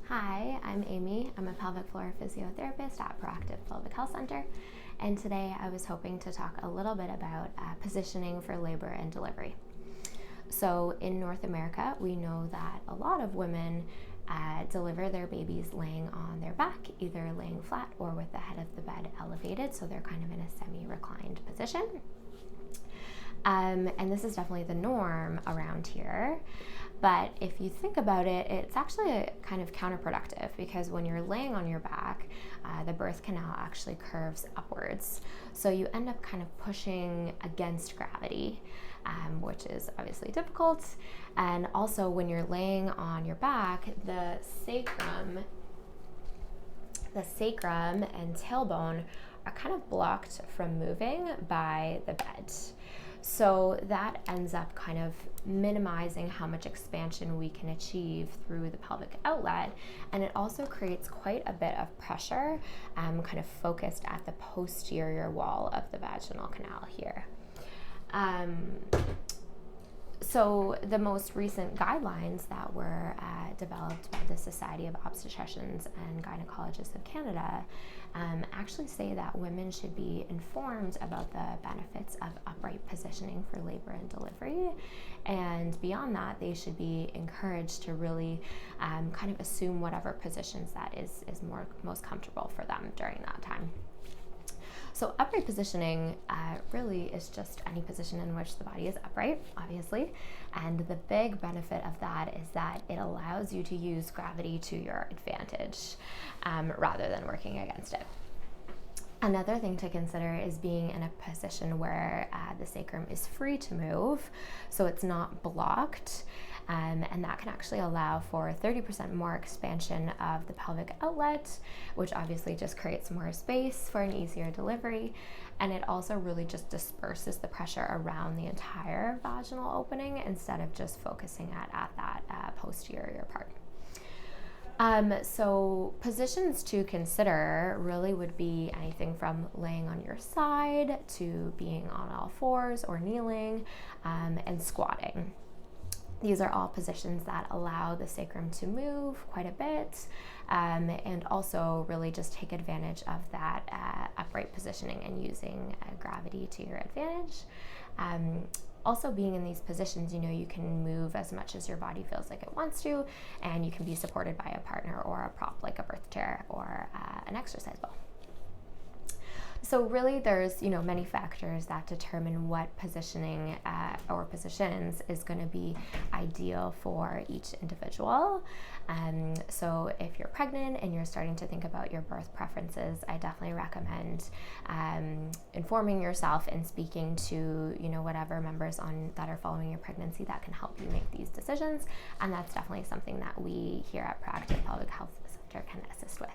Hi, I'm Amy. I'm a pelvic floor physiotherapist at Proactive Pelvic Health Center, and today I was hoping to talk a little bit about positioning for labor and delivery. So in North America, we know that a lot of women deliver their babies laying on their back, either laying flat or with the head of the bed elevated, so they're kind of in a semi-reclined position. And this is definitely the norm around here. But if you think about it, it's actually kind of counterproductive because when you're laying on your back, the birth canal actually curves upwards. So you end up kind of pushing against gravity, which is obviously difficult. And also when you're laying on your back, the sacrum and tailbone are kind of blocked from moving by the bed. So that ends up kind of minimizing how much expansion we can achieve through the pelvic outlet, and it also creates quite a bit of pressure kind of focused at the posterior wall of the vaginal canal here. So the most recent guidelines that were developed by the Society of Obstetricians and Gynecologists of Canada actually say that women should be informed about the benefits of upright positioning for labor and delivery. And beyond that, they should be encouraged to really kind of assume whatever positions that is most comfortable for them during that time. So upright positioning really is just any position in which the body is upright, obviously. And the big benefit of that is that it allows you to use gravity to your advantage rather than working against it. Another thing to consider is being in a position where the sacrum is free to move, so it's not blocked. And that can actually allow for 30% more expansion of the pelvic outlet, which obviously just creates more space for an easier delivery. And it also really just disperses the pressure around the entire vaginal opening instead of just focusing at that posterior part. So positions to consider really would be anything from laying on your side to being on all fours or kneeling and squatting. These are all positions that allow the sacrum to move quite a bit and also really just take advantage of that upright positioning and using gravity to your advantage. Also being in these positions, you can move as much as your body feels like it wants to, and you can be supported by a partner or a prop like a birth chair or an exercise ball. So really there's many factors that determine what positioning or positions is going to be ideal for each individual. So if you're pregnant and you're starting to think about your birth preferences, I definitely recommend informing yourself and speaking to whatever members that are following your pregnancy that can help you make these decisions. And that's definitely something that we here at Proactive Pelvic Health Center can assist with.